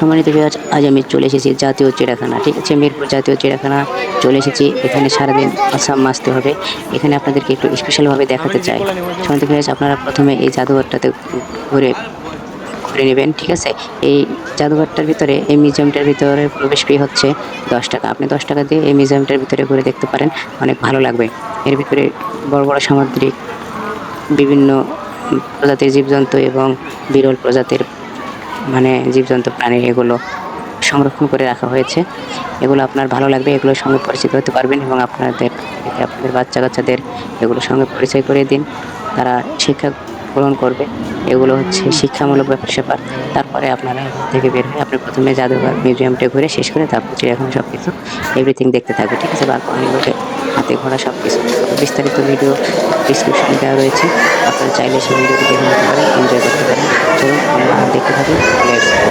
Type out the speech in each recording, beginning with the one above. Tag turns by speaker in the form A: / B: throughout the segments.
A: সম্মানিত ভিউয়ার্স, আজ আমি চলে এসেছি জাতীয় চিড়িয়াখানা। ঠিক আছে, মিরপুর জাতীয় চিড়িয়াখানা চলে এসেছি। এখানে সারাদিন আসাম মাসতে হবে। এখানে আপনাদেরকে একটু স্পেশালভাবে দেখাতে চাই। সম্মানিত ভিউয়ার্স, আপনারা প্রথমে এই জাদুঘরটাতে ঘুরে ঘুরে নেবেন। ঠিক আছে, এই জাদুঘরটার ভিতরে, এই মিউজিয়ামটার ভিতরে প্রবেশ ফি হচ্ছে 10 টাকা। আপনি 10 টাকা দিয়ে এই মিউজিয়ামটার ভিতরে ঘুরে দেখতে পারেন, অনেক ভালো লাগবে। এর ভিতরে বড় বড় সামুদ্রিক বিভিন্ন প্রজাতির জীবজন্তু এবং বিরল প্রজাতির জীবজন্তু প্রাণী, এগুলো সংরক্ষণ করে রাখা হয়েছে। এগুলো আপনার ভালো লাগবে, এগুলোর সঙ্গে পরিচিত হতে পারবেন এবং আপনাদের বাচ্চা কাচ্চাদের এগুলোর সঙ্গে পরিচয় করে দিন, তারা শিক্ষা গ্রহণ করবে। এগুলো হচ্ছে শিক্ষামূলক ব্যাপার-স্যাপার। তারপরে আপনারা এখান থেকে বের হয়ে আপনি প্রথমে জাদুঘর মিউজিয়ামটা ঘুরে শেষ করে তারপর চিড়িয়াখানা সব কিছু এভরিথিং দেখতে থাকবে। ঠিক আছে, বাঘ হাতে ঘোড়া সব কিছু বিস্তারিত ভিডিও ডিসক্রিপশনে দেওয়া রয়েছে, আপনারা চাইলে সেই ভিডিওটি দেখে নিতে পারেন, এনজয় করতে পারেন। চলুন আমরা দেখতে থাকি। Let's go.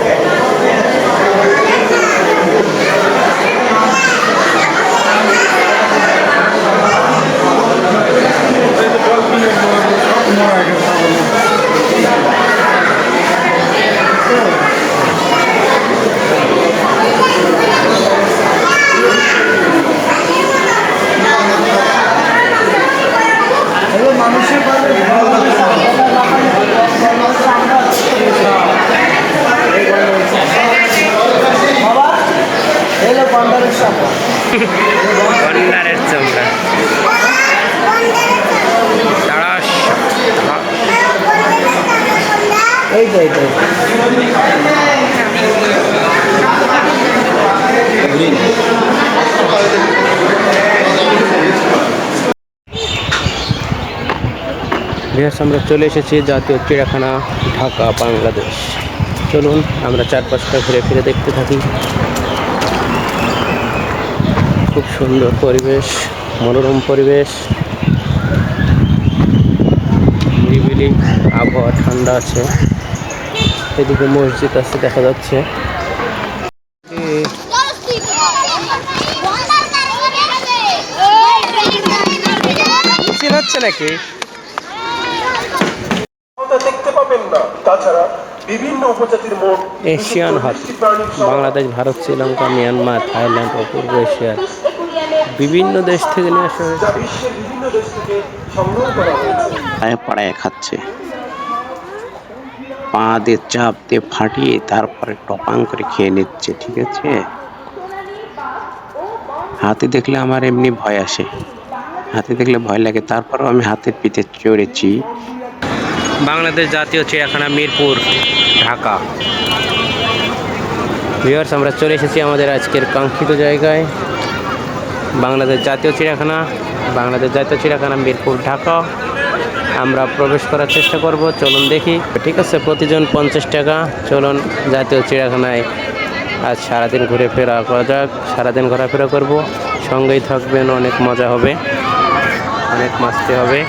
B: গন্ডারের চামড়া আমরা চলে এসেছি জাতীয় চিড়িয়াখানা, ঢাকা, বাংলাদেশ। চলুন আমরা চারপাশটা ঘুরে ফিরে দেখতে থাকি। খুব সুন্দর পরিবেশ, মনোরম পরিবেশ, নিরিবিলি আবহাওয়া, ঠান্ডা আছে। এদিকে মসজিদ আছে দেখা যাচ্ছে। হচ্ছে নাকি দেখতে পাবেন না। তাছাড়া বিভিন্ন উপজাতির মোট এশিয়ান হাতি, বাংলাদেশ, ভারত, শ্রীলঙ্কা, মিয়ানমার, থাইল্যান্ড ও পূর্ব এশিয়ার বিভিন্ন দেশ থেকে নিয়ে আসা হয়েছে।
C: পাড়ায় খাচ্ছে, পা দিয়ে চাপ দিয়ে ফাটিয়ে তারপরে টপাং করে খেয়ে নিচ্ছে। ঠিক আছে, হাতি দেখলে আমার এমনি ভয় আসে, হাতি দেখলে ভয় লাগে, তারপরেও আমি হাতির পিঠে চড়েছি।
B: বাংলাদেশ জাতীয় চিড়িয়াখানা, মিরপুর, ঢাকা। ভিউয়ার্স, আমরা চলে এসেছি আমাদের আজকের কাঙ্ক্ষিত জায়গায়, বাংলাদেশ জাতীয় চিড়িয়াখানা। বাংলাদেশ জাতীয় চিড়িয়াখানা, মিরপুর, ঢাকা। আমরা প্রবেশ করার চেষ্টা করব, চলুন দেখি। ঠিক আছে, প্রতিজন 50 টাকা। চলুন জাতীয় চিড়িয়াখানায় আজ সারাদিন ঘুরে ফেরা করা যাক। সারাদিন ঘোরাফেরা করব, সঙ্গেই থাকবেন, অনেক মজা হবে, অনেক মাস্তি হবে।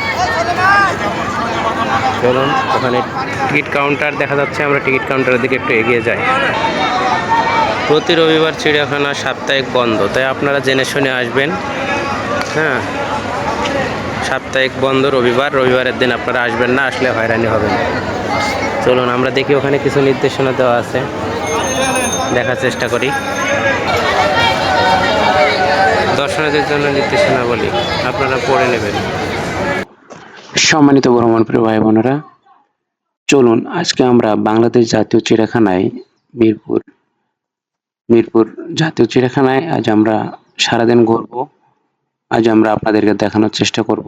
B: চলুন, ওখানে টিকিট কাউন্টার দেখা যাচ্ছে, আমরা টিকিট কাউন্টারের দিকে একটু এগিয়ে যাই। প্রতি রবিবার চিড়িয়াখানা সাপ্তাহিক বন্ধ, তাই আপনারা জেনে শুনে আসবেন। হ্যাঁ, সাপ্তাহিক বন্ধ রবিবারের দিন আপনারা আসবেন না, আসলে হয়রানি হবেন। চলুন আমরা দেখি, ওখানে কিছু নির্দেশনা দেওয়া আছে, দেখার চেষ্টা করি। দর্শনার্থীদের জন্য নির্দেশনা বলি, আপনারা পড়ে নেবেন।
C: সম্মানিত ভ্রমণ প্রিয় ভাই বোনেরা, চলুন আজকে আমরা বাংলাদেশ জাতীয় চিড়িয়াখানায়, মিরপুর জাতীয় চিড়িয়াখানায় আজ আমরা সারাদিন ঘুরবো। আজ আমরা আপনাদেরকে দেখানোর চেষ্টা করব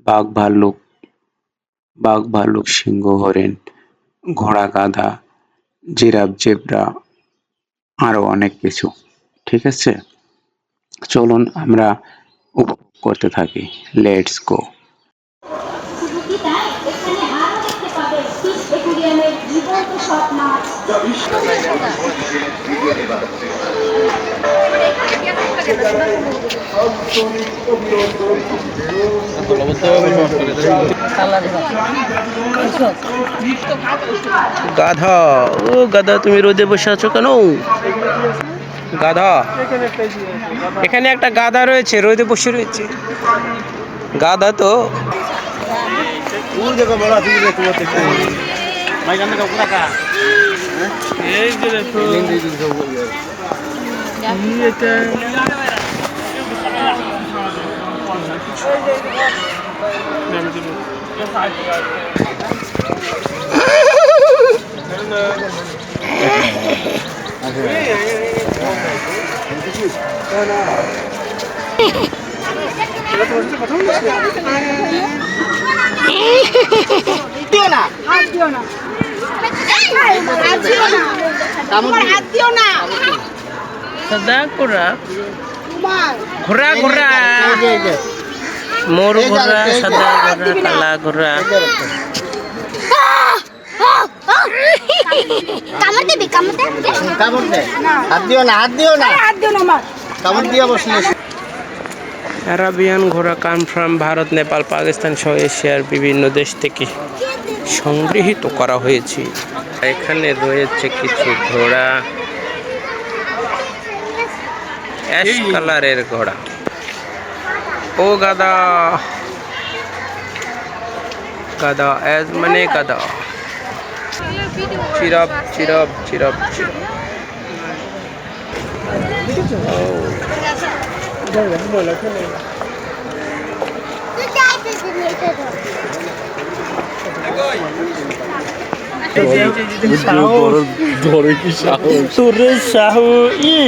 C: বাঘ ভাল্লুক, সিংহ, হরিণ, ঘোড়া, গাধা, জিরাফ, জেব্রা, আরো অনেক কিছু। ঠিক আছে, চলুন আমরা উপভোগ করতে থাকি। Let's go.
B: গাধা, ও গাধা, তুমি রোদে বসে আছো কেন? গাধা, এখানে একটা গাধা রয়েছে, রোদে বসে রয়েছে। গাধা তো सदा घोड़ा घोड़ा घोड़ा मोर घोड़ा सदा घोड़ा काला घोड़ा
D: কামড় দিবি কামড় দে হাত দিও না কামড় দিয়া বসলে
B: অ্যারাবিয়ান ঘোড়া কাম ফ্রম ভারত নেপাল পাকিস্তান সহ এশিয়ার বিভিন্ন দেশ থেকে সংগৃহীত করা হয়েছে। এখানে রয়েছে কিছু ঘোড়া, অ্যাশ কালারের ঘোড়া। ও গাদা, গাদা অ্যাজ মানে গাদা। চিরপ চিরপ চিরপ চিরপ। তোরে শাহু ই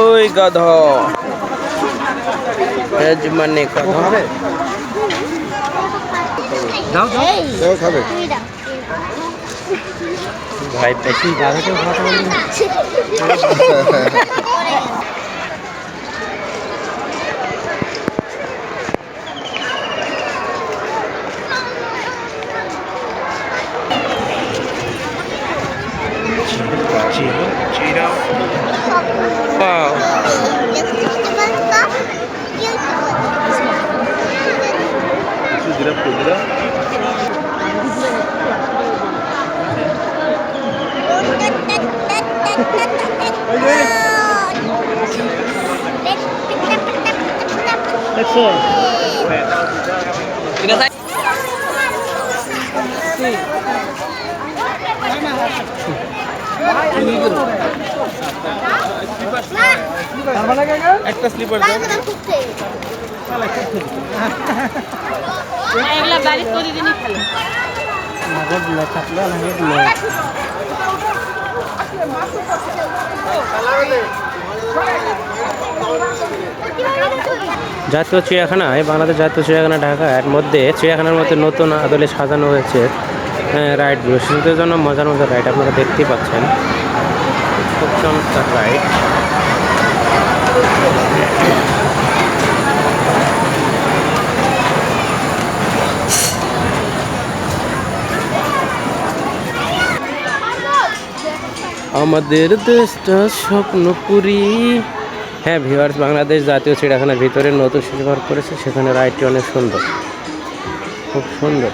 B: ওই গাধা এজ মানে গাধা।
D: খাবে
B: ভাই বেশি গাধাকে খাওয়াতে বলি না। Wow. একটা স্লিপার দাও।
E: এগুলা বাড়ি প্রতিদিনই খেলে।
B: জাতীয় চিড়িয়াখানা, এই বাংলাদেশ জাতীয় চিড়িয়াখানা ঢাকা, এর মধ্যে চিড়িয়াখানার মধ্যে নতুন আদলে সাজানো হয়েছে রাইডগুলো। শিশুদের জন্য মজার মজার রাইড আপনারা দেখতেই পাচ্ছেন, খুব চমৎকার রাইড। আমাদের দেশটা স্বপ্নপুরী। হ্যাঁ ভিউয়ার্স, বাংলাদেশ জাতীয় চিড়িয়াখানার ভিতরে নতুন শিশু পার্ক করেছে, সেখানে রাইডটি অনেক সুন্দর, খুব সুন্দর।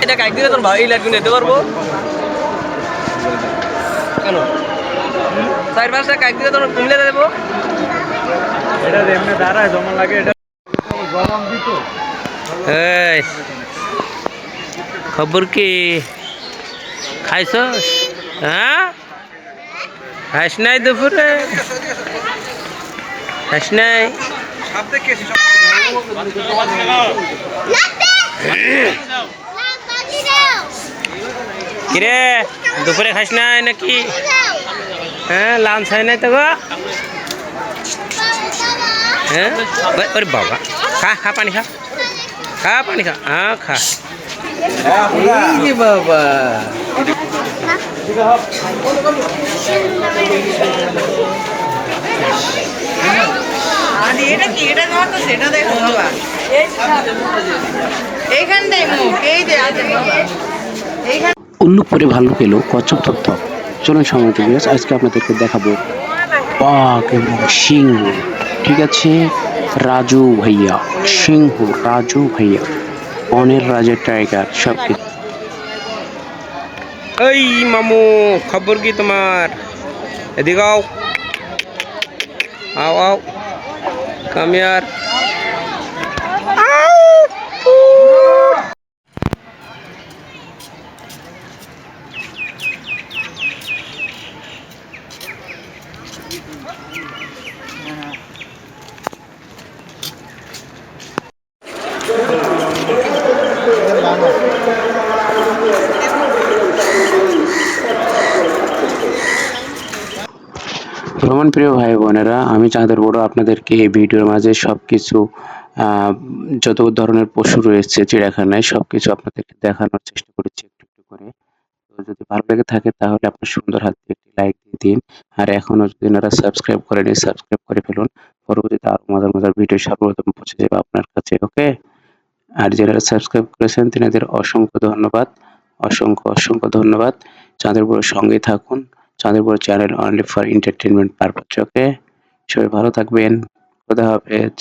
F: এটা কাইক দিলে তোর ভাই লাইটগুলো নিতে পারবো কেন? 4-5টা কাইক দিলে তোর কুমলে দেবো।
G: এটা এমনি দাঁড়ায় যেমন লাগে, এটা গরম দিত।
B: এই খবর কি, খাইছস? হ্যাঁ খাইস নাই দুপুরে? খাইস নাই? কিরে দুপুরে খাইস নাই নাকি? হ্যাঁ লাঞ্চ হয় নাই তো গো? হ্যাঁ ওরে বাবা, খা খা পানি খা, খা পানি খা, হ্যাঁ খা। এই যে বাবা,
F: এটা কি, এটা ধর তো, সেটা দেখো বাবা, এইখানটাই মুখ, এই যে আছে বাবা, এইখান।
C: উল্লুক পরে ভাল্লুক এলো কচ্ছপ থপ। চলুন সম্মানিত ভিউয়ার্স, আজকে আপনাদেরকে দেখাবো বাঘ এবং সিংহ। ঠিক আছে, রাজু ভাইয়া, সিংহ রাজু ভাইয়া, বনের রাজা টাইগার সবকিছু।
B: এই মামু, খবর কি তোমার? এদিকে আও, আও আও, কাম ইয়ার।
C: ভ্রমণ প্রিয় ভাই বোনেরা, আমি চাঁদের বড় আপনাদেরকে এই ভিডিওর মাঝে সবকিছু যত ধরনের পশু রয়েছে চিড়িয়াখানায় সবকিছু আপনাদেরকে দেখানোর চেষ্টা করেছি একটু একটু করে। তো যদি ভালো লেগে থাকে তাহলে আপনার সুন্দর হাত দিয়ে একটি লাইক দিয়ে দিন। আর এখনো যদি আপনারা সাবস্ক্রাইব করেনি, সাবস্ক্রাইব করে ফেলুন। পরবর্তীতে আরো মজার মজার ভিডিও সর্বপ্রথম পৌঁছে যাবে আপনার কাছে। ওকে, আর যারা সাবস্ক্রাইব করেছেন তিনাদের অসংখ্য ধন্যবাদ, অসংখ্য অসংখ্য ধন্যবাদ। চাঁদের বড় সঙ্গেই থাকুন। চাঁদের বড় channel only for entertainment purpose. Okay, সবাই ভালো থাকবেন। খোদা হাফেজ।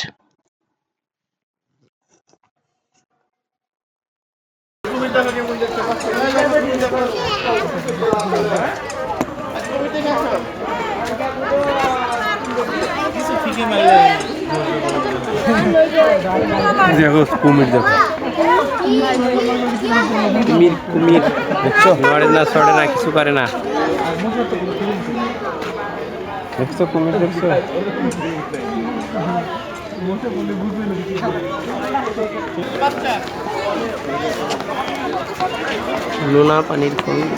G: দেখো কুমির, দেখো
B: কুমির, কুমির দেখছো, নড়ে না সড়ে না, কিছু করে না।
G: দেখছো কুমির, দেখছো?
B: লোনা পানির কুমির।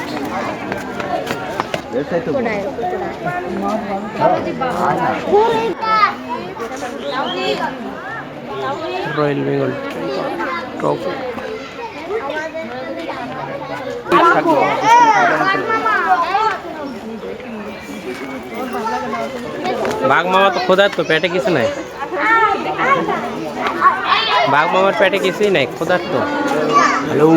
B: Royal Bengal top. বাঘ মামা তো খোদার, তো পেটে কিছু নাই। বাঘ মামার পেটে কিছুই নাই, খোদার তো। হ্যালো,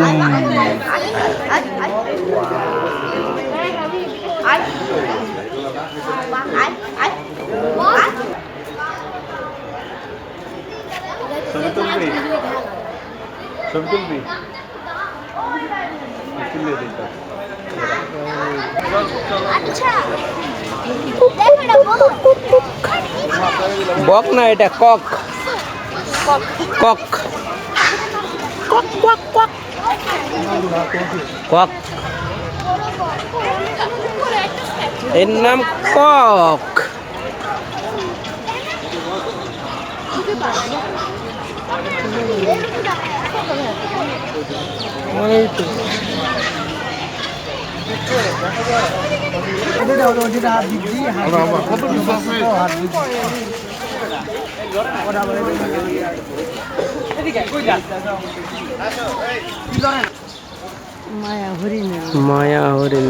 G: ছবি তুলবি, ছবি তুলবি, তুলে দিতাম।
B: বক না, এটা কক, কক, কক, এর নাম কক। মায়া হরিণ।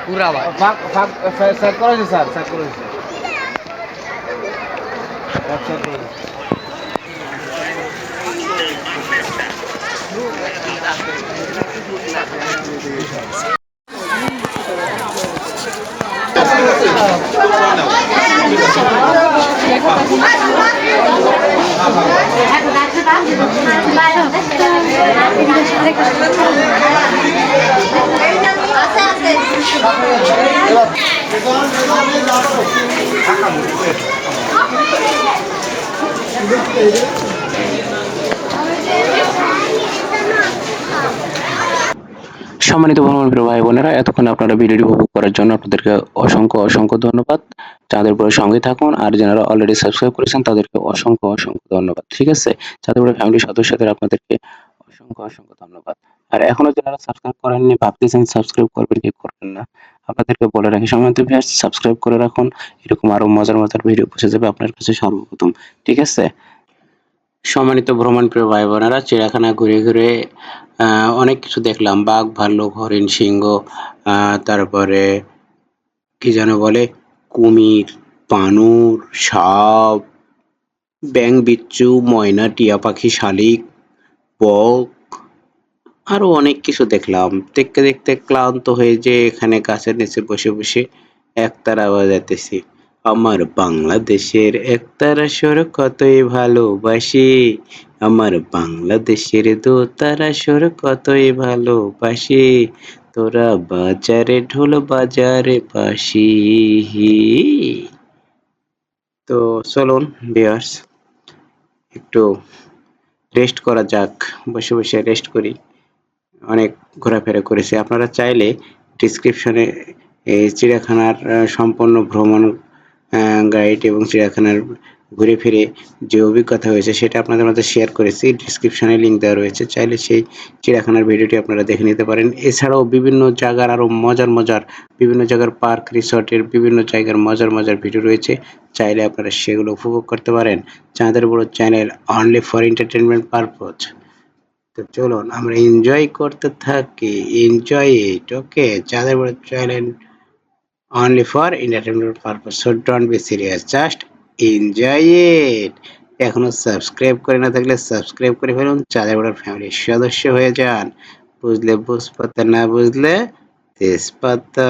B: পুরা
G: ফাঁক ফাঁক স্যার করেছে, স্যার স্যার করেছে, স্যার করেছে।
C: সম্মানিত ভ্রমণপ্রিয় ভাই বোনেরা, এতক্ষণ আপনারা ভিডিওটি উপভোগ করার জন্য আপনাদেরকে অসংখ্য অসংখ্য ধন্যবাদ। চাঁদেরপুরের সঙ্গে থাকুন, আর যারা অলরেডি সাবস্ক্রাইব করেছেন তাদেরকে অসংখ্য অসংখ্য ধন্যবাদ। ঠিক আছে, চাঁদেরপুরের ফ্যামিলির সদস্যদের আপনাদেরকে অসংখ্য অসংখ্য ধন্যবাদ। আর এখনো যারা সাবস্ক্রাইব করেননি, ভাবতেছেন সাবস্ক্রাইব করবেন কি করবেন না, আপনাদেরকে বলে রাখি সম্মানিত ভিউয়ার্স, সাবস্ক্রাইব করে রাখুন। এরকম আরো মজার মজার ভিডিও পৌঁছে যাবে আপনার কাছে সর্বপ্রথম। ঠিক আছে, সম্মানিত ভ্রমণপ্রিয় ভাই বোনেরা, চিড়িয়াখানা ঘুরে ঘুরে অনেক কিছু দেখলাম। বাঘ, ভাল্লুক, হরিণ, সিংহ, তারপরে কি যেন বলে, কুমির, বানর, সাপ, ব্যাঙ, বিচ্ছু, ময়না, টিয়া পাখি, শালিক, বক, আরো অনেক কিছু দেখলাম। দেখতে দেখতে ক্লান্ত হয়ে যে এখানে গাছের নিচে বসে বসে একতারা বাজাতেছি। আমার বাংলাদেশের একতারা সুর কতই ভালোবাসি, আমার বাংলাদেশের দোতারা সুর কতই ভালোবাসি, তোরা বাজারে ঢোল বাজারে বাঁশি। তো চলুন ভিউয়ার্স, একটু রেস্ট করা যাক, বসে বসে রেস্ট করি। অনেক ঘোরাফেরা করেছি। আপনারা চাইলে ডিসক্রিপশনে এই চিড়িয়াখানার সম্পূর্ণ ভ্রমণ গাইড এবং চিড়িয়াখানার ঘুরে ফিরে যে অভিজ্ঞতা হয়েছে সেটা আপনাদের মধ্যে শেয়ার করেছি। ডিসক্রিপশনে লিঙ্ক দেওয়া রয়েছে, চাইলে সেই চিড়িয়াখানার ভিডিওটি আপনারা দেখে নিতে পারেন। এছাড়াও বিভিন্ন জায়গার আরও মজার মজার, বিভিন্ন জায়গার পার্ক রিসর্টের বিভিন্ন জায়গার মজার মজার ভিডিও রয়েছে, চাইলে আপনারা সেগুলো উপভোগ করতে পারেন। চাঁদের বড় channel, only for entertainment purpose. তো চলুন আমরা এনজয় করতে থাকি, এনজয় ইট। ওকে, চাঁদের বড় channel, only for entertainment purpose, so don't be serious, just enjoy it. এখনো সাবস্ক্রাইব করে না থাকলে সাবস্ক্রাইব করে ফেলুন, চাঁদের বড় ফ্যামিলির সদস্য হয়ে যান। বুঝলে বুঝপাতা, না বুঝলে তেজপাতা।